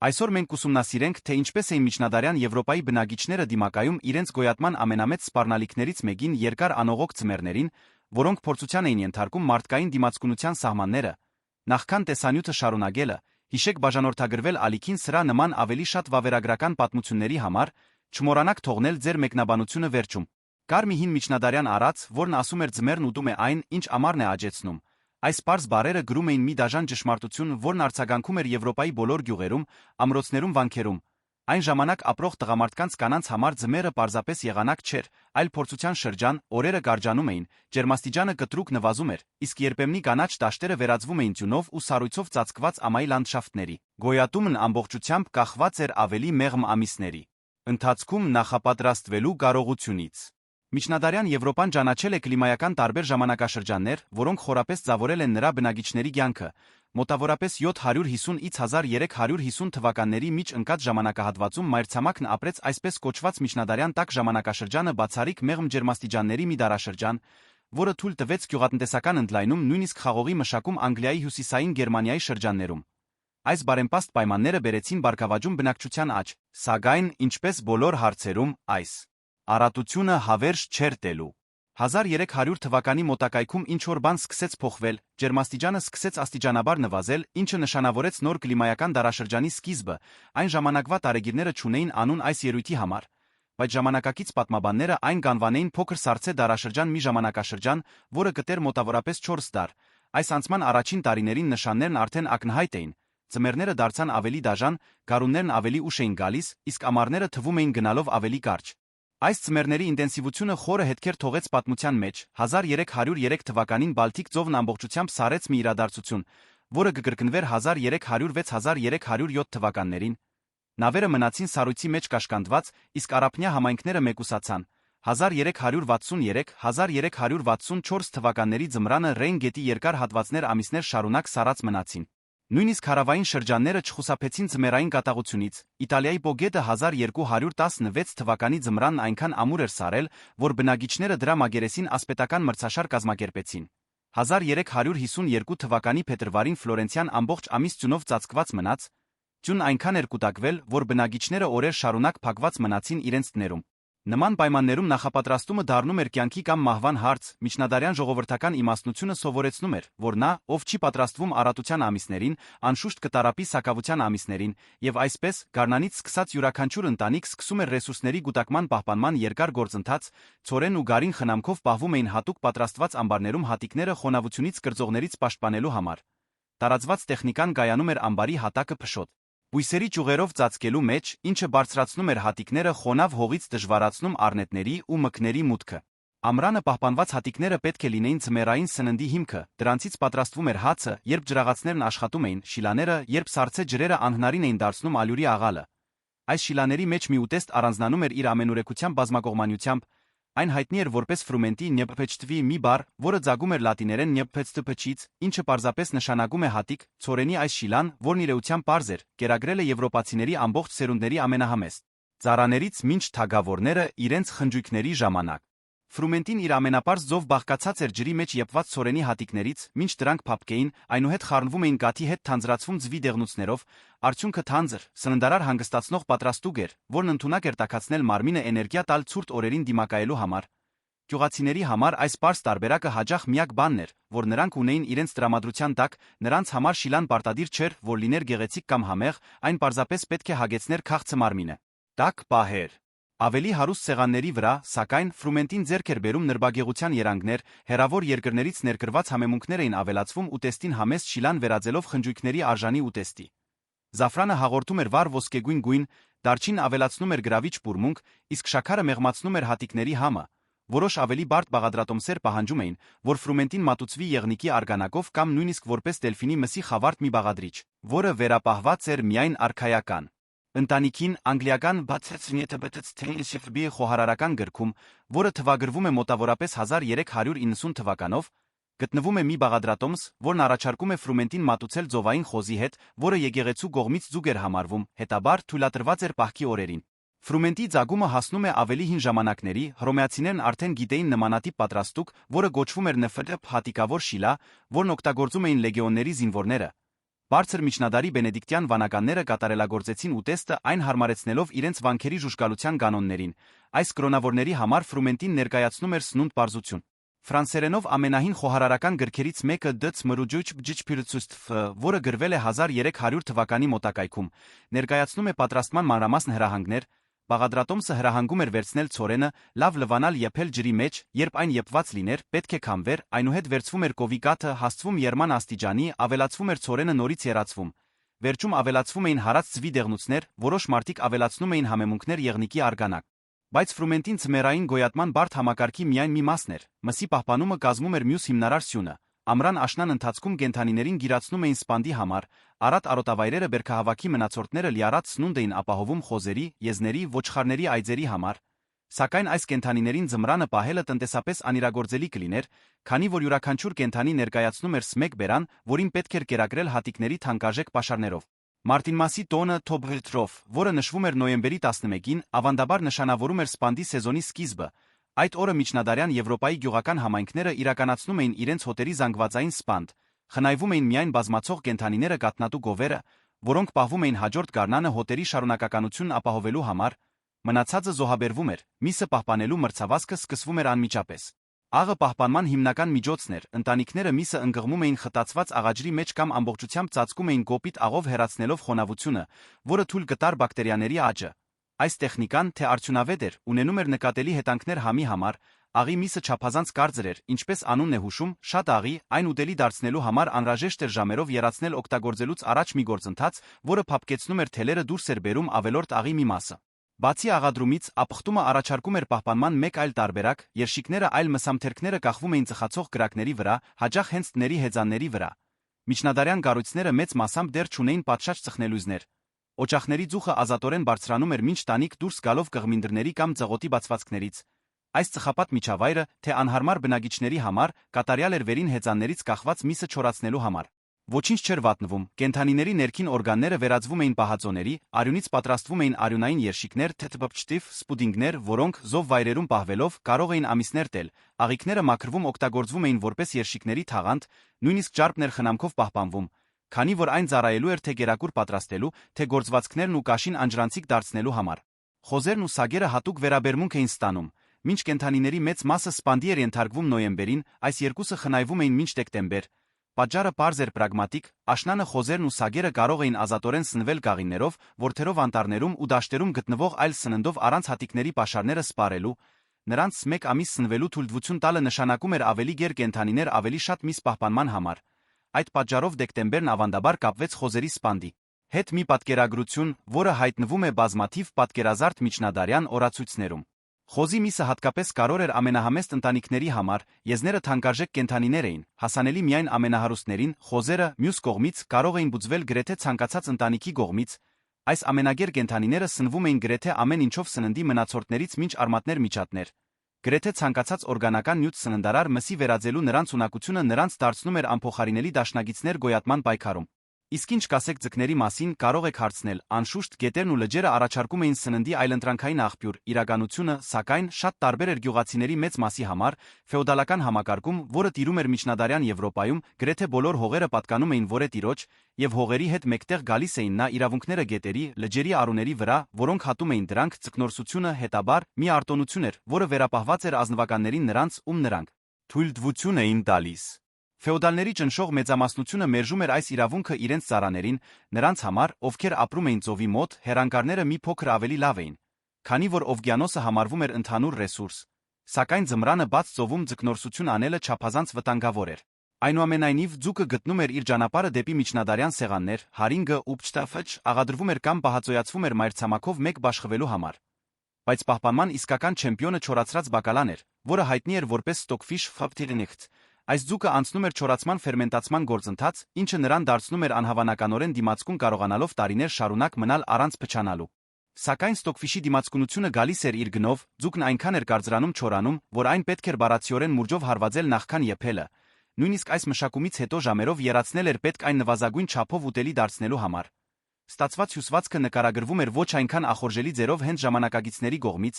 Այսօր մենք ուսումնասիրենք, թե ինչպես էին միջնադարյան Եվրոպայի բնակիչները դիմակայում իրենց գոյատման ամենամեծ սպառնալիքներից մեկին երկար անողոք ձմեռներին, որոնք փորձության էին ենթարկում մարդկային դիմացկունության սահմանները, նախքան տեսանյութը շարունակելը, հիշեք բաժանորդագրվել ալիքին սրա նման ավելի շատ վավերագրական պատմությունների համար, չմոռանաք թողնել ձեր մեկնաբանությունը վերջում։ Կար մի հին միջնադարյան արած, որն ասում էր ձմեռն ուտում է այն, ինչ ամառն է աճեցնում։ Այս պարզ բառերը գրում էին մի դաժան ճշմարտություն, որն արձագանքում էր Եվրոպայի բոլոր գյուղերում, ամրոցներում, վանքերում։ Այն ժամանակ ապրող տղամարդկանց կանանց համար ձմեռը պարզապես եղանակ չէր, այլ փորձության շրջան, օրերը կարճանում էին, ջերմաստիճանը կտրուկ նվազում էր, իսկ երբեմնի կանաչ դաշտերը վերածվում էին ձյունով ու սառույցով ծածկված ամայի լանդշաֆտների։ Գոյատումն ամբողջությամբ կախված էր ավելի մեղմ ամիսների ընթացքում նախապատրաստվելու կարողությունից։ Միջնադարյան Եվրոպան ճանաչել է կլիմայական տարբեր ժամանակաշրջաններ, որոնք խորապես ձավորել են նրա բնակիչների կյանքը։ Մոտավորապես 750-ից 1350 թվականների միջ ընկած ժամանակահատվածում մայրցամաքն ապրեց այսպես կոչված միջնադարյան տաք ժամանակաշրջանը, բացառիկ մեղմ ջերմաստիճանների մի դարաշրջան, որը թույլ տվեց գյուղատնտեսական ընդլայնում, նույնիսկ խաղողի մշակում Անգլիայի հյուսիսային Գերմանիայի շրջաններում։ Այս բարեմպաստ պայմանները բերեցին բարգավաճում բնակչության աճ, սակայն, ինչպես բոլոր հարցերում, այս առատությունը հավերժ չէր տելու։ 1300 թվականի մոտակայքում ինչ-որ բան սկսեց փոխվել, ջերմաստիճանը սկսեց աստիճանաբար նվազել, ինչը նշանավորեց նոր կլիմայական դարաշրջանի սկիզբը, այն ժամանակվա տարեգիրները չունեին անուն այս ելույթի համար, բայց ժամանակակից պատմաբանները այն կանվանեին փոքր սառցե դարաշրջան, մի ժամանակաշրջան, որը կտեր մոտավորապես 4 դար։ Այս անցման առաջին տարիներին նշաններն արդեն ակնհայտ էին, ձմեռները դարձան ավելի դաժան, գարուններն ավելի ուշ էին գալիս, իսկ ամառները թվում էին գնալով ավելի կարճ։ Այս ձմեռների ինտենսիվությունը խորը հետքեր թողեց պատմության մեջ։ 1303 թվականին Բալթիկ ծովն ամբողջությամբ սառեց մի իրադարձություն, որը կկրկնվեր 1306-1307 թվականներին։ Նավերը մնացին սառույցի մեջ կաշկանդված, իսկ առափնյա համայնքները մեկուսացան։ 1363-1364 թվականների ձմռանը Ռեյն գետի երկար հատվածներ ամիսներ շարունակ սառած մնացին։ Նույնիսկ հարավային շրջանները չխուսափեցին ձմեռային կատաղությունից։ Իտալիայի Պո գետը 1216 թվականի ձմռանն այնքան ամուր էր սառել, որ բնակիչները դրա մակերեսին ասպետական մրցաշար կազմակերպեցին։ 1352 թվականի փետրվարին Ֆլորենցիան ամբողջ ամիս ձյունով ծածկված մնաց։ Ձյունն այնքան էր կուտակվել, որ բնակիչները օրեր շարունակ փակված մնացին իրենց տներում։ Նման պայմաններում նախապատրաստումը դառնում էր կյանքի կամ մահվան հարց։ Միջնադարյան ժողովրդական իմաստնությունը սովորեցնում էր, որ նա, ով չի պատրաստվում առատության ամիսներին, անշուշտ կտարապի սակավության ամիսներին, եւ այսպես, գարնանից սկսած յուրաքանչյուր ընտանիք սկսում էր ռեսուրսների գուտակման պահպանման երկար գործընթաց, ցորեն ու գարին խնամքով պահվում էին հատուկ պատրաստված ամբարներում հատիկները խոնավությունից կրծողներից պաշտպանելու համար։ Տարածված տեխնիկան կայանում էր ամբարի հատակը փշոտ բույսերի ճյուղերով ծածկելու մեջ, ինչը բարձրացնում էր հատիկները խոնավ հողից դժվարացնում առնետների ու մկների մուտքը։ Ամռանը պահպանված հատիկները պետք է լինեին ձմեռային սննդի հիմքը, դրանցից պատրաստվում էր հացը, երբ ջրաղացներն աշխատում էին, շիլաները, երբ սառցե ջրերը անհնարին էին դարձնում ալյուրի աղալը։ Այս շիլաների մեջ մի ուտեստ առանձնանում էր իր ամենուրեկության բազմակողմանությամբ, այն հայտնի էր որպես ֆրումենտի նյեպփեչտվի մի բառ, որը ծագում էր լատիներեն նյեպփեչտփչից, ինչը պարզապես նշանակում է հատիկ, ցորենի այս շիլան, որն իրեությամբ պարզ էր, կերակրել է եվրոպացիների ամբողջ սերունդների ամենահամեստ ծառաներից մինչ թագավորները իրենց խնջույքների ժամանակ։ Ֆրումենտին իր ամենապարզ ձով բաղկացած էր ջրի մեջ եփված ցորենի հատիկներից, մինչ դրանք փափկեին, այնուհետ խառնվում էին կաթի հետ թանձրացվում ձվի դեղնուցներով, արդյունքը թանձր, սննդարար հանգստացնող պատրաստուկ էր, որն ընդունակ էր տաքացնել մարմինը էներգիա տալ ցուրտ օրերին դիմակայելու համար։ Գյուղացիների համար այս պարզ տարբերակը հաճախ միակ բանն էր, որ նրանք ունեին իրենց տրամադրության տակ, նրանց համար շիլան պարտադիր չէր, որ լիներ գեղեցիկ կամ համեղ, այն պարզապես պետք է հագեցներ քաղցը մարմինը։ Տաք պահեր։ Ավելի հարուստ սեղանների վրա, սակայն, ֆրումենտին ձեռք էր բերում նրբագեղության երանգներ, հեռավոր երկրներից ներկրված համեմունքներ էին ավելացվում ուտեստին համեստ շիլան վերածելով խնջույքների արժանի ուտեստի։ Զաֆրանը հաղորդում էր վառ ոսկեգույն գույն, դարչինն ավելացնում էր գրավիչ բուրմունք, իսկ շաքարը մեղմացնում էր հատիկների համը։ Որոշ ավելի բարդ բաղադրատոմսեր պահանջում էին, որ ֆրումենտին մատուցվի եղնիկի արգանակով կամ նույնիսկ որպես դելֆինի մսի խավարտ մի բաղադրիչ, որը վերապահված էր միայն արքայական ընտանիքին անգլիական բացեցնիետաբեցցենիսիֆբի խոհարարական գրքում, որը թվագրվում է մոտավորապես 1390 թվականով, գտնվում է մի բաղադրատոմս, որն առաջարկում է ֆրումենտին մատուցել ծովային խոզի հետ, որը եկեղեցու կողմից ձուկ էր համարվում, հետաբար թույլատրված էր պահքի օրերին։ Ֆրումենտի ծագումը հասնում է ավելի հին ժամանակների, հռոմեացիներն արդեն գիտեին նմանատիպ պատրաստուկ, որը գոչվում էր նֆրդփ հատիկավոր շիլա, որն օգտագործում էին լեգեոնների զինվորները։ Բարձր միջնադարի բենեդիկտյան վանականները կատարելագործեցին ուտեստը այն հարմարեցնելով իրենց վանքերի ժուժկալության կանոններին, այս կրոնավորների համար ֆրումենտին ներկայացնում էր սնունդ պարզություն։ Ֆրանսերենով ամենահին խոհարարական գրքերից մեկը «Դց մրուջուչ բջիջփյուրցուստֆ», որը գրվել է 1300 թվականի մոտակայքում, ներկայացնում է պատրաստման մանրամասն հրահանգներ։ Բաղադրատոմսը հրահանգում էր վերցնել ցորենը, լավ լվանալ եփել ջրի մեջ, երբ այն եփված լիներ, պետք է քամվեր, այնուհետ վերցվում էր կովի կաթը, հասցվում եռման աստիճանի, ավելացվում էր ցորենը նորից եռացվում։ Վերջում ավելացվում էին հարած ծվի դեղնուցներ, որոշ մարդիկ ավելացնում էին համեմունքներ եղնիկի արգանակ։ Բայց ֆրումենտին ձմեռային գոյատման բարդ համակարգի միայն մի մասն էր, մսի պահպանումը կազմում էր մյուս հիմնարար սյունը։ Ամռան աշնան ընթացքում կենդանիներին գիրացնում էին սպանդի համար, առատ արոտավայրերը բերքահավաքի մնացորդները լիարած սնունդ էին ապահովում խոզերի, եզների, ոչխարների այծերի համար։ Սակայն այս կենդանիներին ձմռանը պահելը տնտեսապես անիրագործելի կլիներ, քանի որ յուրաքանչյուր կենդանի ներկայացնում էր մեկ բերան, որին պետք էր կերակրել հատիկների թանկարժեք պաշարներով։ Մարտինմասի տոնը Թոբղիլտրով, որը նշվում էր նոյեմբերի 11-ին, ավանդաբար նշանավորում էր սպանդի սեզոնի սկիզբը։ Այդ օրը միջնադարյան Եվրոպայի գյուղական համայնքները իրականացնում էին իրենց հոտերի զանգվածային սպանդ, խնայվում էին միայն բազմացող կենդանիները կաթնատու գովերը, որոնք պահվում էին հաջորդ գարնանը հոտերի շարունակականությունն ապահովելու համար, մնացածը զոհաբերվում էր, միսը պահպանելու մրցավազքը սկսվում էր անմիջապես։ Աղը պահպանման հիմնական միջոցն էր, ընտանիքները միսը ընկղմում էին խտացված աղաջրի մեջ կամ ամբողջությամբ ծածկում էին կոպիտ աղով հեռացնելով խոնավությունը, որը թույլ կտար բակտերիաների աճը։ Այս տեխնիկան, թե արդյունավետ էր, ունենում էր նկատելի հետանքներ համի համար, աղի միսը չափազանց կարծր էր, ինչպես անունն է հուշում, շատ աղի, այն ուտելի դարձնելու համար անհրաժեշտ էր ժամերով եռացնել օգտագործելուց առաջ մի գործընթաց, որը փափկեցնում էր թելերը դուրս էր բերում ավելորդ աղի մի մասը։ Բացի աղադրումից, ապխտումը առաջարկում էր պահպանման մեկ այլ տարբերակ, երշիկները այլ մսամթերքները կախվում էին ծխացող կրակների վրա, հաճախ հենց տների հեծանների վրա։ Միջնադարյան կառույցները մեծ մասամբ դեռ չունեին պատշաճ ծխնելույզներ։ Օջախների ծուխը ազատորեն բարձրանում էր մինչ տանիք դուրս գալով կղմինդրների կամ ծղոտի բացվածքներից։ Այս ծխապատ միջավայրը, թե անհարմար բնակիչների համար, կատարյալ էր վերին հեծաններից կախված միսը չորացնելու համար։ Ոչինչ չէր վատնվում, կենդանիների ներքին օրգանները վերածվում էին պահածոների, արյունից պատրաստվում էին արյունային երշիկներ, թեթբպչտիվ, սպուդինգներ, որոնք, զով վայրերում պահվելով, կարող էին ամիսներ տել, աղիքները մաքրվում օգտագործվում էին որպես երշիկների թաղանթ, նույնիսկ ճարպներ խնամքով պահպանվում, քանի որ այն ծառայելու էր թե գերակուր պատրաստելու, թե գործվածքներն ու կաշին անջրանցիկ դարձնելու համար։ Խոզերն ու սագերը հատուկ վերաբերմունք էին ստանում, մինչ կենդանիների մեծ մասը սպանդի էր ենթարկվում նոյեմբերին, այս երկուսը խնայվում էին մինչ դեկտեմբեր։ Պատճառը պարզ էր պրագմատիկ, աշնանը խոզերն ու սագերը կարող էին ազատորեն սնվել գաղիններով, որդերով անտառներում ու դաշտերում գտնվող այլ սննդով առանց հատիկների պաշարները սպառելու, նրանց մեկ ամիս սնվելու թույլտվություն տալը նշանակում էր ավելի գեր կենդանիներ ավելի շատ միս պահպանման համար։ Այդ պատճառով դեկտեմբերն ավանդաբար կապվեց խոզերի սպանդի հետ մի պատկերագրություն, որը հայտնվում է բազմաթիվ պատկերազարդ միջնադարյան օրացույցներում։ Խոզի միսը հատկապես կարևոր էր ամենահամեստ ընտանիքների համար, եզները թանկարժեք կենդանիներ էին, հասանելի միայն ամենահարուստներին, խոզերը, մյուս կողմից, կարող էին բուծվել գրեթե ցանկացած ընտանիքի կողմից։ Այս ամենագեր կենդանիները սնվում էին գրեթե ամեն ինչով սննդի մնացորդներից մինչ արմատներ միջատներ։ Գրեթե ցանկացած օրգանական նյութ սննդարար մսի վերածելու նրանց ունակությունը նրանց դարձնում էր անփոխարինելի դաշնակիցներ գոյատման պայքարում։ Իսկ ինչ կասեք ձկների մասին, կարող եք հարցնել, անշուշտ գետերն ու լճերը առաջարկում էին սննդի այլընտրանքային աղբյուր, իրականությունը, սակայն, շատ տարբեր էր գյուղացիների մեծ մասի համար, ֆեոդալական համակարգում, որը տիրում էր միջնադարյան Եվրոպայում, գրեթե բոլոր հողերը պատկանում էին որետիրոջ, եւ հողերի հետ մեկտեղ գալիս էին նա իրավունքները գետերի, լճերի արուների վրա, որոնք հատում էին դրանք, ձկնորսությունը հետաբար մի արտոնություն էր, որը վերապահված էր ազնվականներին նրանց, ում նրանք թույլտվություն էին տալիս։ Ֆեոդալների ճնշող մեծամասնությունը մերժում էր այս իրավունքը իրենց ծառաներին, նրանց համար, ովքեր ապրում էին ծովի մոտ, հեռանկարները մի փոքր ավելի լավ էին, քանի որ օվկիանոսը համարվում էր ընդհանուր ռեսուրս, սակայն ձմռանը բաց ծովում ձկնորսություն անելը չափազանց վտանգավոր էր։ Այնուամենայնիվ, ձուկը գտնում էր իր ճանապարհը դեպի միջնադարյան սեղաններ, հարինգը ու փչտաֆը աղադրվում էր կամ պահածոյացվում էր մայրցամաքով մեկ բաշխվելու համար։ Բայց պահպանման իսկական չեմպիոնը չորացրած բակալան էր, որը հայտնի էր որպես stockfish fabtigenigt։ Այս ձուկը անցնում էր չորացման ֆերմենտացման գործընթաց, ինչը նրան դարձնում էր անհավանականորեն դիմացկուն կարողանալով տարիներ շարունակ մնալ առանց փչանալու։ Սակայն ստոկֆիշի դիմացկունությունը գալիս էր իր գնով, ձուկն այնքան էր կարծրանում չորանում, որ այն պետք էր բառացիորեն մուրճով հարվածել նախքան եփելը։ Նույնիսկ այս մշակումից հետո ժամերով եռացնել էր պետք այն նվազագույն չափով ուտելի դարձնելու համար։ Ստացված հյուսվածքը նկարագրվում էր ոչ այնքան ախորժելի ձևով հենց ժամանակագիցների կողմից,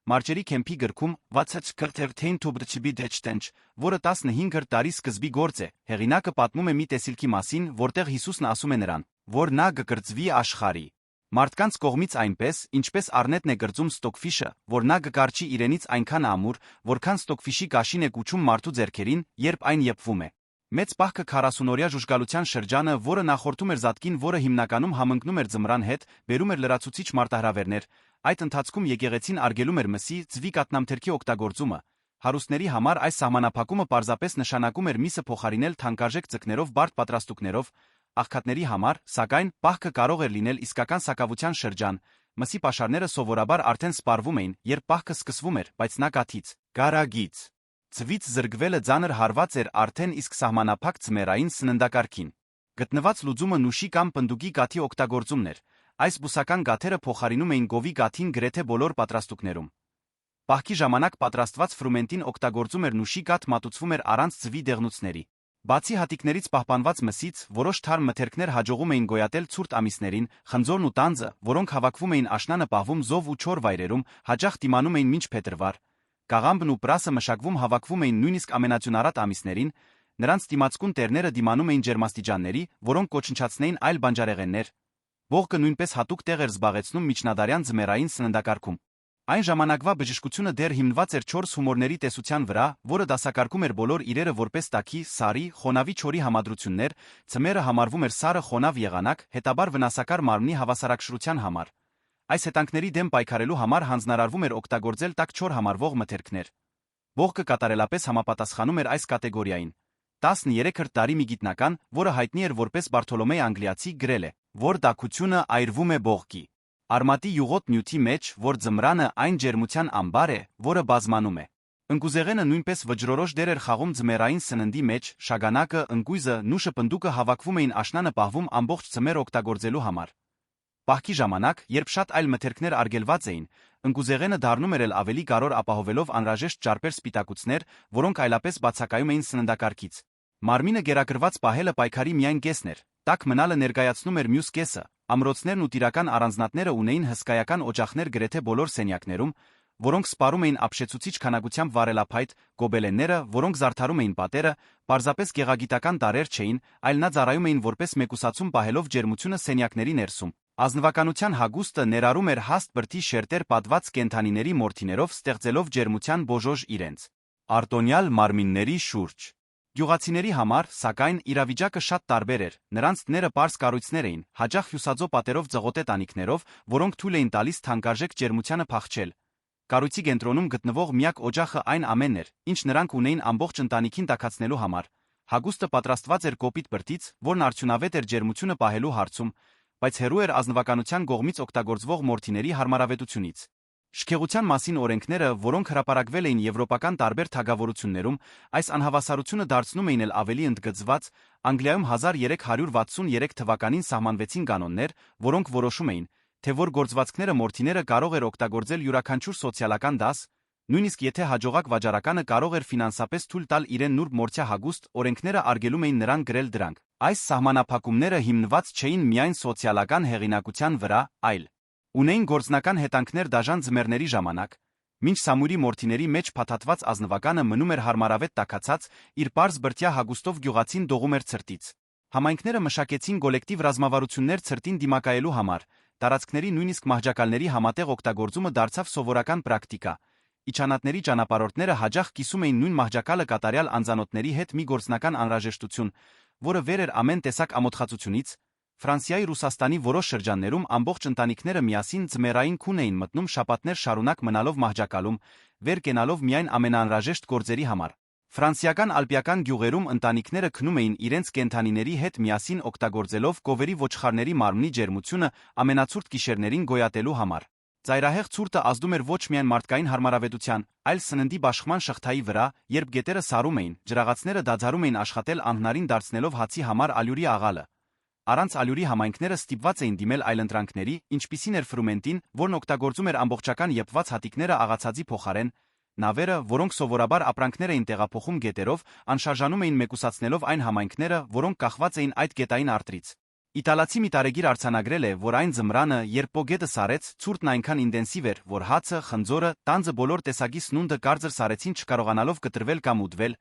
Մարջերի Քեմփի գրքում «Վացած քրթերթեին թուբրչբի դեչտենչ», որը 15-րդ դարի սկզբի գործ է, հեղինակը պատմում է մի տեսիլքի մասին, որտեղ Հիսուսն ասում է նրան, որ նա կկրծվի աշխարհի մարդկանց կողմից այնպես, ինչպես առնետն է կրծում ստոկֆիշը, որ նա կկարչի իրենից այնքան ամուր, որքան ստոկֆիշի կաշին է կուչում մարդու ձեռքերին, երբ այն եփվում է։ Մեծ պահքը 40-օրյա ժուժգալության շրջանը, որը նախորդում էր Զատկին, որը հիմնականում համընկնում էր ձմռան հետ, բերում էր լրացուցիչ մարտահրավերներ, այդ ընթացքում եկեղեցին արգելում էր մսի, ծվի կաթնամթերքի օգտագործումը։ Հարուստների համար այս սահմանափակումը պարզապես նշանակում էր միսը փոխարինել թանկարժեք ձկներով բարդ պատրաստուկներով, աղքատների համար, սակայն, պահքը կարող էր լինել իսկական սակավության շրջան, մսի պաշարները սովորաբար արդեն սպառվում էին, երբ պահքը սկսվում էր, բայց նա կաթից, գարագից, ծվից զրկվելը ծանր հարված էր արդեն իսկ սահմանափակ ձմեռային սննդակարգին։ Գտնված լուծումը նուշի կամ պնդուկի կաթի օգտագործումն էր, այս բուսական գաթերը փոխարինում էին գովի գաթին գրեթե բոլոր պատրաստուկներում։ Պահքի ժամանակ պատրաստված ֆրումենտին օգտագործում էր նուշի կաթ մատուցվում էր առանց ծվի դեղնուցների։ Բացի հատիկներից պահպանված մսից, որոշ թարմ մթերքներ հաջողում էին գոյատել ցուրտ ամիսներին, խնձորն ու տանձը, որոնք հավաքվում էին աշնանը պահվում զով ու չոր վայրերում, հաճախ դիմանում էին մինչ փետրվար։ Կաղամբն ու պրասը մշակվում հավաքվում էին նույնիսկ ամենաձյունառատ ամիսներին, նրանց դիմացկուն տերները դիմանում էին ջերմաստիճանների, որոնք կոչնչացնեին այլ բանջարեղեններ։ Բողոքը նույնպես հատուկ տեղ էր զբաղեցնում միջնադարյան ձմեռային սննդակարգում։ Այն ժամանակվա բժշկությունը դեռ հիմնված էր 4 հումորների տեսության վրա, որը դասակարգում էր բոլոր իրերը որպես տաքի, սարի, խոնավի չորի համադրություններ, ձմեռը համարվում էր սարը խոնավ եղանակ, հետաբար վնասակար մարմնի հավասարակշռության համար։ Այս հետանքների դեմ պայքարելու համար հանձնարարվում էր օգտագործել տաք չոր համարվող մթերքներ։ Բողոքը կատարելապես համապատասխանում էր այս կատեգորիային։ 13-րդ դարի մի գիտնական, որը հայտնի էր որպես Բարթոլոմեյ Անգլիացի, գրել է, որ տաքությունը այրվում է բողոքի արմատի յուղոտ նյութի մեջ, որ ձմռանը այն ջերմության ամբար է, որը բազմանում է։ Ընկուզեղենը նույնպես վճռորոշ դեր էր խաղում ձմեռային սննդի մեջ, շագանակը, ընկույզը, նուշը պնդուկը հավաքվում էին աշնանը պահվում ամբողջ ձմեռ օգտագործելու համար։ Պահքի ժամանակ, երբ շատ այլ մթերքներ արգելված էին, ընկուզեղենը դառնում էր ավելի կարևոր ապահովելով անհրաժեշտ ճարպեր սպիտակուցներ, որոնք այլապես բացակայում էին սննդակարգից։ Մարմինը գերակրված պահելը պայքարի միայն կեսն էր, տաք մնալը ներկայացնում էր մյուս կեսը։ Ամրոցներն ու տիրական առանձնատները ունեին հսկայական օջախներ գրեթե բոլոր սենյակներում, որոնք սպառում էին ապշեցուցիչ քանակությամբ վարելափայտ, գոբելենները, որոնք զարդարում էին պատերը, պարզապես գեղագիտական տարրեր չէին, այլ նա ծառայում էին որպես մեկուսացում պահելով ջերմությունը սենյակների ներսում։ Ազնվականության հագուստը ներառում էր հաստ բրդի շերտեր պատված կենդանիների մորթիներով ստեղծելով ջերմության բոժոժ իրենց արտոնյալ մարմինների շուրջ։ Գյուղացիների համար, սակայն, իրավիճակը շատ տարբեր էր, նրանց տները պարզ կառույցներ էին, հաճախ հյուսաձո պատերով ձղոտե տանիքներով, որոնք թույլ էին տալիս թանկարժեք ջերմությանը փախչել։ Կառույցի կենտրոնում գտնվող միակ օջախը այն ամենն էր, ինչ նրանք ունեին ամբողջ ընտանիքին տաքացնելու համար։ Հագուստը պատրաստված էր կոպիտ բրդից, որն արդյունավետ էր ջերմությունը պահելու հարցում, բայց հեռու էր ազնվականության կողմից օգտագործվող մորթիների հարմարավետությունից։ Շքեղության մասին օրենքները, որոնք հրապարակվել էին եվրոպական տարբեր թագավորություններում, այս անհավասարությունը դարձնում էին ավելի ընդգծված։ Անգլիայում 1363 թվականին սահմանվեցին կանոններ, որոնք որոշում էին, թե որ գործվածքները մորթիները կարող էր օգտագործել յուրաքանչյուր սոցիալական դաս, նույնիսկ եթե հաջողակ վաճառականը կարող էր ֆինանսապես թույլ տալ իրեն նուրբ մորթյա հագուստ, օրենքները արգելում էին նրան գրել դրանք։ Այս սահմանափակումները հիմնված չէին միայն սոցիալական հեղինակության վրա, այլ ունեին գործնական հետանքներ դաժան ձմեռների ժամանակ, մինչ Սամուրի մորթիների մեջ փաթաթված ազնվականը մնում էր հարմարավետ տաքացած, իր պարզ բրդյա հագուստով գյուղացին դողում էր ցրտից։ Համայնքները մշակեցին կոլեկտիվ ռազմավարություններ ցրտին դիմակայելու համար, տարածքների նույնիսկ մահճակալների համատեղ օգտագործումը դարձավ սովորական պրակտիկա։ Իջանատների ճանապարհորդները հաճախ կիսում էին նույն մահճակալը կատարյալ անձանոթների հետ մի գործնական անհրաժեշտություն, որը վեր էր ամեն տեսակ ամոթխածությունից։ Ֆրանսիայի Ռուսաստանի որոշ շրջաններում ամբողջ ընտանիքները միասին ձմեռային քուն էին մտնում շաբաթներ շարունակ մնալով մահճակալում, վեր կենալով միայն ամենաանհրաժեշտ գործերի համար։ Ֆրանսիական ալպիական գյուղերում ընտանիքները քնում էին իրենց կենդանիների հետ միասին օգտագործելով կովերի ոչխարների մարմնի ջերմությունը ամենացուրտ գիշերներին գոյատելու համար։ Ծայրահեղ ցուրտը ազդում էր ոչ միայն մարդկային հարմարավետության, այլ սննդի բաշխման շղթայի վրա, երբ գետերը սառում էին, ջրաղացները դադարում էին աշխատել անհնարին դարձնելով հացի համար ալյուրի աղալը։ Առանց ալյուրի համայնքները ստիպված էին դիմել այլընտրանքների, ինչպիսին էր ֆրումենտին, որն օգտագործում էր ամբողջական եփված հատիկները աղացածի փոխարեն, նավերը, որոնք սովորաբար ապրանքներ էին տեղափոխում գետերով, անշարժանում էին մեկուսացնելով այն համայնքները, որոնք կախված էին այդ գետային արտրից։ Իտալացի մի տարեգիր արձանագրել է, որ այն ձմռանը, երբ Պոգետը սարեց, ցուրտն այնքան ինտենսիվ էր, որ հացը, խնձորը, տանձը բոլոր տեսակի սնունդը կարծր սարեցին չկարողանալով կտրվել կամ ուտվել,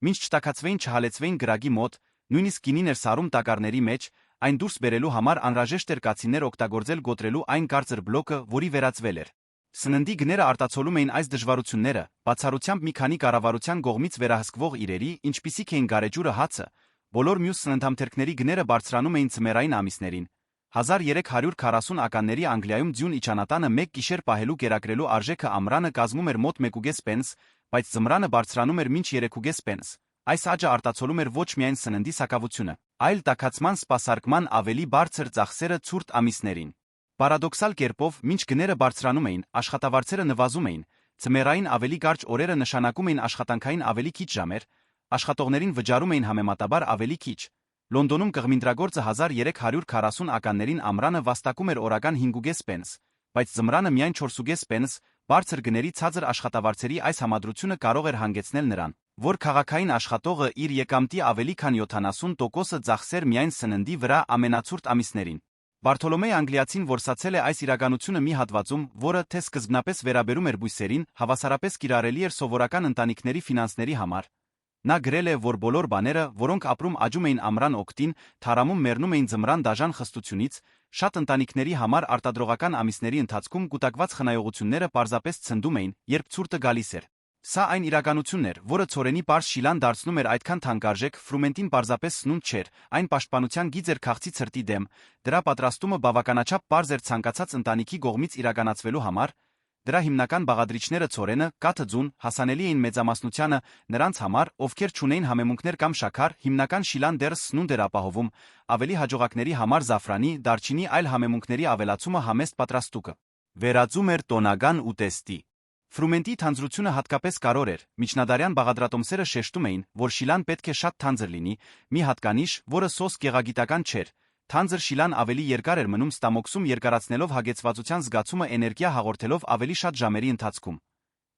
մինչ չտաքացվեին չհալեցվեին գրագի մոտ, նույնիսկ գինին էր սարում տակառների մեջ, այն դուրս բերելու համար անհրաժեշտ էր կացիններ օգտագործել գոտրելու այն կարծր բլոկը, որի վերածվել էր։ Սննդի գները արտացոլում էին այս դժվարությունները, բացառությամբ մի քանի կառավարության կողմից վերահսկվող իրերի, ինչպիսիք էին գարեջուրը, հացը, բոլոր մյուս սննդամթերքների գները բարձրանում էին ձմեռային ամիսներին։ 1340-ականների Անգլիայում ձյուն իջանատանը մեկ գիշեր պահելու կերակրելու արժեքը ամռանը կազմում էր մոտ 1.5 պենս, բայց ձմռանը բարձրանում էր մինչ 3.5 պենս։ Այս աճը արտացոլում էր ոչ միայն սննդի սակավությունը, այլ տաքացման սպասարկման ավելի բարձր ծախսերը ցուրտ ամիսներին։ Պարադոքսալ կերպով, մինչ գները բարձրանում էին, աշխատավարձերը նվազում էին, ձմեռային ավելի կարճ օրերը նշանակում էին աշխատանքային ավելի քիչ ժամեր, աշխատողներին վճարում էին համեմատաբար ավելի քիչ։ Լոնդոնում կղմինդրագործը 1340-ականներին ամռանը վաստակում էր օրական 5.5 պենս, բայց ձմռանը միայն 4.5 պենս, բարձր գների ցածր աշխատավարձերի այս համադրությունը կարող էր հանգեցնել նրան, որ քաղաքային աշխատողը իր եկամտի ավելի քան 70%-ը ծախսեր միայն սննդի վրա ամենացուրտ ամիսներին։ Բարթոլոմեյ Անգլիացին որսացել է այս իրականությունը մի հատվածում, որը թե սկզբնապես վերաբերում էր բույսերին, հավասարապես կիրառելի էր սովորական ընտանիքների ֆինանսների համար։ Նա գրել է, որ բոլոր բաները, որոնք ապրում աճում էին ամռան օգտին, թարամում մեռնում էին ձմռան դաժան խստությունից, շատ ընտանիքների համար արտադրողական ամիսների ընթացքում կուտակված խնայողությունները պարզապես ցնդում էին, երբ ցուրտը գալիս էր։ Սա այն իրականությունն էր, որը ցորենի պարզ շիլան դարձնում էր այդքան թանկարժեք, ֆրումենտին պարզապես սնունդ չէր, այն պաշտպանության գիծ էր քաղցի ցրտի դեմ, դրա պատրաստումը բավականաչափ պարզ էր ցանկացած ընտանիքի կողմից իրականացվելու համար, դրա հիմնական բաղադրիչները ցորենը, կաթը ձուն, հասանելի էին մեծամասնությանը, նրանց համար, ովքեր չունեին համեմունքներ կամ շաքար, հիմնական շիլան դեռ սնունդ էր ապահովում, ավելի հաջողակների համար զաֆրանի, դարչինի այլ համեմունքների ավելացումը համեստ պատրաստուկը վերածում էր տոնական ուտեստի։ Ֆրումենտի թանձրությունը հատկապես կարևոր էր, միջնադարյան բաղադրատոմսերը շեշտում էին, որ շիլան պետք է շատ թանձր լինի, մի հատկանիշ, որը սոս գեղագիտական չէր, թանձր շիլան ավելի երկար էր մնում ստամոքսում երկարացնելով հագեցվածության զգացումը էներգիա հաղորդելով ավելի շատ ժամերի ընթացքում։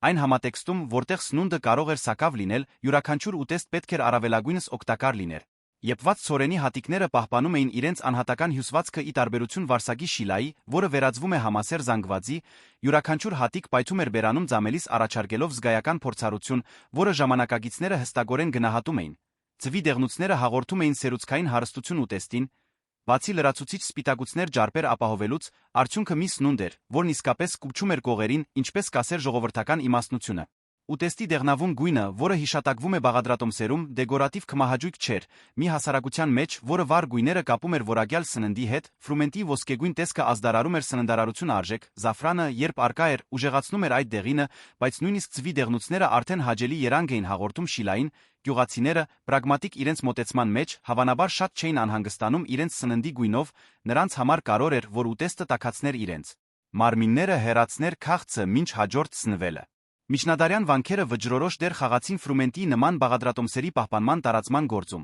Այն համատեքստում, որտեղ սնունդը կարող էր սակավ լինել, յուրաքանչյուր ուտեստ պետք էր առավելագույնս օգտակար լիներ։ Եփված ցորենի հատիկները պահպանում էին իրենց անհատական հյուսվածքը ի տարբերություն վարսագի շիլայի, որը վերածվում է համասեր զանգվածի, յուրաքանչյուր հատիկ պայթում էր բերանում ձամելիս առաջարկելով զգայական փորձառություն, որը ժամանակագիցները հստակորեն գնահատում էին։ Ձվի դեղնուցները հաղորդում էին սերուցքային հարստություն ուտեստին, բացի լրացուցիչ սպիտակուցներ ջարպեր ապահովելուց, արդյունքը մի սնունդ էր, որն իսկապես կուպչում էր կողերին, ինչպես կասեր ժողովրդական իմաստնությունը։ Ուտեստի դեղնավուն գույնը, որը հիշատակվում է բաղադրատոմսերում, դեկորատիվ քմահաճույք չէր, մի հասարակության մեջ, որը վառ գույները կապում էր որակյալ սննդի հետ, ֆրումենտի ոսկեգույն տեսքը ազդարարում էր սննդարարություն արժեք, զաֆրանը, երբ արկա էր, ուժեղացնում էր այդ դեղինը, բայց նույնիսկ ձվի դեղնուցները արդեն հաճելի երանգ էին հաղորդում շիլային, գյուղացիները, պրագմատիկ իրենց մոտեցման մեջ, հավանաբար շատ չէին անհանգստանում իրենց սննդի գույնով, նրանց համար կարևոր էր, որ ուտեստը տաքացներ իրենց մարմինները, հեռացներ քաղցը մինչ հաջորդ սնվելը։ Միջնադարյան վանքերը վճռորոշ դեր խաղացին ֆրումենտի նման բաղադրատոմսերի պահպանման տարածման գործում։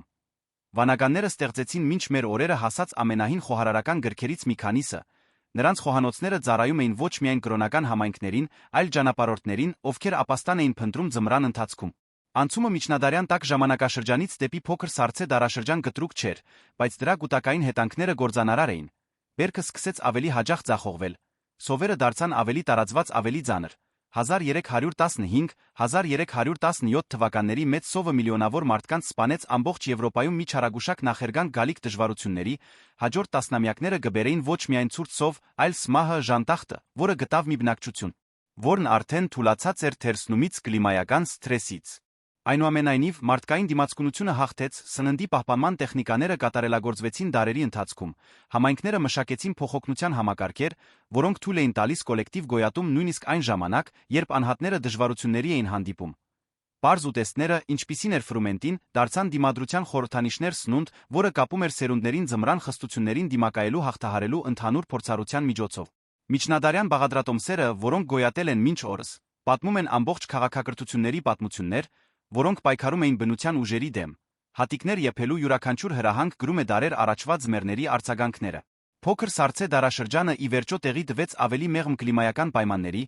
Վանականները ստեղծեցին մինչ մեր օրերը հասած ամենահին խոհարարական գրքերից մի քանիսը, նրանց խոհանոցները ծառայում էին ոչ միայն կրոնական համայնքներին, այլ ճանապարհորդներին, ովքեր ապաստան էին փնտրում ձմռան ընթացքում։ Անցումը միջնադարյան տաք ժամանակաշրջանից դեպի փոքր սառցե դարաշրջան կտրուկ չէր, բայց դրա կուտակային հետանքները գործանարար էին։ Բերքը սկսեց ավելի հաճախ ձախողվել, սովերը դարձան ավելի տարածված, ավելի ծանր։ 1315-1317 թվականների մեծ սովը միլիոնավոր մարդկանց սպանեց ամբողջ Եվրոպայում միջարագուշակ նախերգանք գալիք դժվարությունների, հաջորդ տասնամյակները կբերեին ոչ միայն ցուրտ սով, այլ սմահը ժանտախտը, որը գտավ մի բնակչություն, որն արդեն թուլացած էր թերսնումից կլիմայական սթրեսից։ Այնուամենայնիվ, մարդկային դիմացկունությունը հաղթեց, սննդի պահպանման տեխնիկաները կատարելագործվեցին դարերի ընթացքում, համայնքները մշակեցին փոխօգնության համակարգեր, որոնք թույլ էին տալիս կոլեկտիվ գոյատում նույնիսկ այն ժամանակ, երբ անհատները դժվարությունների էին հանդիպում։ Պարզ ուտեստները, ինչպիսին էր ֆրումենտին, դարձան դիմադրության խորհրդանիշներ սնունդ, որը կապում էր սերունդներին ձմռան խստություններին դիմակայելու հաղթահարելու ընդհանուր փորձառության միջոցով։ Միջնադարյան բաղադրատոմսերը, որոնք գոյատել են մինչ օրս, պատմում են ամբողջ քաղաքակրթությունների պատմություններ, որոնք պայքարում էին բնության ուժերի դեմ, հատիկներ եփելու յուրաքանչյուր հրահանգ գրում է դարեր առաջվա ձմեռների արձագանքները։ Փոքր սառցե դարաշրջանը ի վերջո տեղի տվեց ավելի մեղմ կլիմայական պայմանների,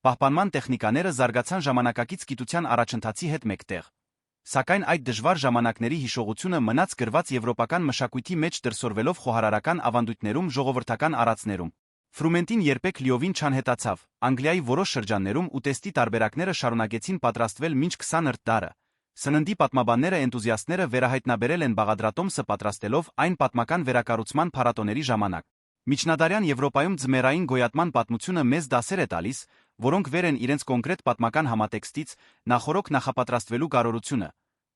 պահպանման տեխնիկաները զարգացան ժամանակակից գիտության առաջընթացի հետ մեկտեղ։ Սակայն այդ դժվար ժամանակների հիշողությունը մնաց գրված եվրոպական մշակույթի մեջ դրսևորվելով խոհարարական ավանդույթներում, ժողովրդական արածներում։ Ֆրումենտին երբեք լիովին չանհետացավ, Անգլիայի որոշ շրջաններում ուտեստի տարբերակները շարունակեցին պատրաստվել մինչ 20-րդ դարը։ Սննդի պատմաբանները էնտուզիաստները վերահայտնաբերել են բաղադրատոմսը պատրաստելով այն պատմական վերակառուցման փառատոների ժամանակ։ Միջնադարյան Եվրոպայում ձմեռային գոյատման պատմությունը մեզ դասեր է տալիս, որոնք վեր են իրենց կոնկրետ պատմական համատեքստից, նախորոք նախապատրաստվելու կարողությունը,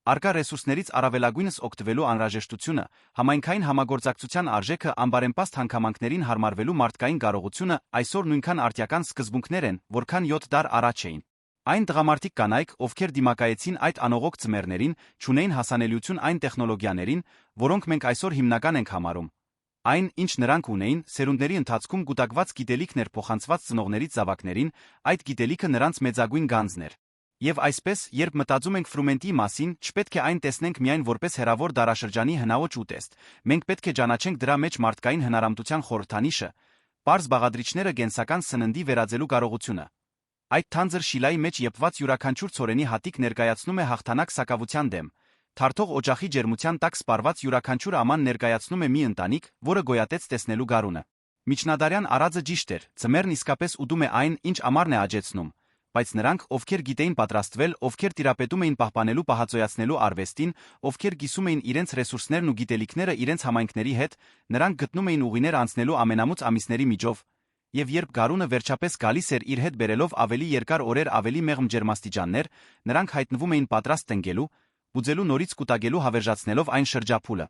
առկա ռեսուրսներից առավելագույնս օգտվելու անհրաժեշտությունը, համայնքային համագործակցության արժեքը, անբարենպաստ հանգամանքներին հարմարվելու մարդկային կարողությունը այսօր նույնքան արդյական սկզբունքներ են, որքան 7 դար առաջ էին։ Այն տղամարդիկ կանայք, ովքեր դիմակայեցին այդ անողոք ձմեռներին, չունեին հասանելիություն այն տեխնոլոգիաներին, որոնք մենք այսօր հիմնական ենք համարում։ Այն, ինչ նրանք ունեին, սերունդների ընթացքում կուտակված գիտելիքն էր փոխանցված ծնողներից զավակներին, այդ գիտելիքը նրանց մեծագույն գանձն էր։ Եվ այսպես, երբ մտածում ենք ֆրումենտի մասին, չպետք է այն տեսնենք միայն որպես հեռավոր դարաշրջանի հնաոճ ուտեստ, մենք պետք է ճանաչենք դրա մեջ մարդկային հնարամտության խորհրդանիշը, պարզ բաղադրիչները գենսական սննդի վերածելու կարողությունը։ Այդ թանձր շիլայի մեջ եփված յուրաքանչյուր ցորենի հատիկ ներկայացնում է հաղթանակ սակավության դեմ։ Թարթող օջախի ջերմության տակ սպառված յուրաքանչյուր աման ներկայացնում է մի ընտանիք, որը գոյատեց տեսնելու գարունը։ Միջնադարյան արածը ճիշտ էր, ձմեռն իսկապես ուտում է այն, ինչ ամառն է աջեցնում, բայց նրանք, ովքեր գիտեին պատրաստվել, ովքեր տիրապետում էին պահպանելու պահածոյացնելու արվեստին, ովքեր կիսում էին իրենց ռեսուրսներն ու գիտելիքները իրենց համայնքների հետ, նրանք գտնում էին ուղիներ անցնելու ամենամուծ ամիսների միջով, եւ երբ գարունը վերջապես գալիս էր իր հետ բերելով ավելի երկար օրեր, ավելի մեղմ ջերմաստիճաններ, նրանք հայտնվում էին պատրաստ տնկելու, բուծելու նորից կուտակելու հավերժացնելով այն շրջափուլը,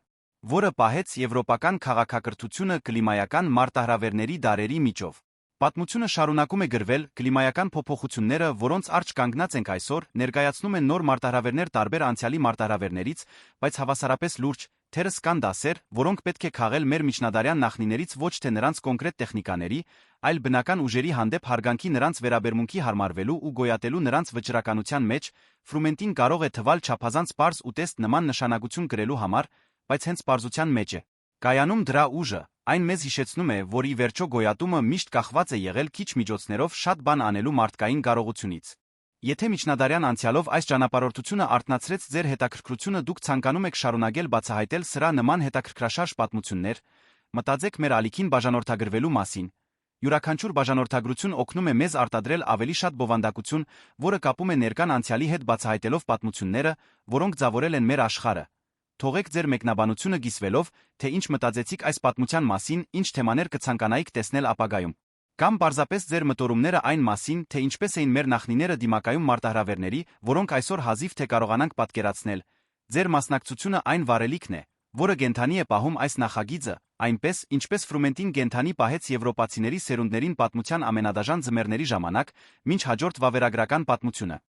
որը պահեց եվրոպական քաղաքակրթությունը կլիմայական մարտահրավերների դարերի միջով։ Պատմությունը շարունակում է գրվել, կլիմայական փոփոխությունները, որոնց առջ կանգնած ենք այսօր, ներկայացնում են նոր մարտահրավերներ տարբեր անցյալի մարտահրավերներից, բայց հավասարապես լուրջ, թերս կան դասեր, որոնք պետք է քաղել մեր միջնադարյան նախնիներից ոչ թե նրանց կոնկրետ տեխնիկաների, այլ բնական ուժերի հանդեպ հարգանքի նրանց վերաբերմունքի հարմարվելու ու գոյատելու նրանց վճռականության մեջ, ֆրումենտին կարող է թվալ չափազանց պարզ ուտեստ նման նշանակություն կրելու համար, բայց հենց պարզության մեջ է կայանում դրա ուժը, այն մեզ հիշեցնում է, որ ի վերջո գոյատումը միշտ կախված է եղել քիչ միջոցներով շատ բան անելու մարդկային կարողությունից։ Եթե միջնադարյան անցյալով այս ճանապարհորդությունը արթնացրեց ձեր հետաքրքրությունը, դուք ցանկանում եք շարունակել բացահայտել սրա նման հետաքրքրաշարժ պատմություններ, մտածեք մեր ալիքին բաժանորդագրվելու մասին։ Յուրաքանչյուր բաժանորդագրություն օգնում է մեզ արտադրել ավելի շատ բովանդակություն, որը կապում է ներկան անցյալի հետ բացահայտելով պատմությունները, որոնք ձևավորել են մեր աշխարհը։ Թողեք ձեր մեկնաբանությունը կիսվելով, թե ինչ մտածեցիք այս պատմության մասին, ինչ թեմաներ կցանկանայիք տեսնել ապագայում։ Կամ պարզապես ձեր մտորումները այն մասին, թե ինչպես էին մեր նախնիները դիմակայում մարտահրավերների, որոնք այսօր հազիվ թե կարողանանք պատկերացնել։ Ձեր մասնակցությունը այն վարելիքն է, որը կենդանի է պահում այս նախագիծը, այնպես, ինչպես ֆրումենտին կենդանի պահեց եվրոպացիների սերունդներին պատմության ամենադաժան ձմեռների ժամանակ, մինչ հաջորդ վավերագրական պատմությունը։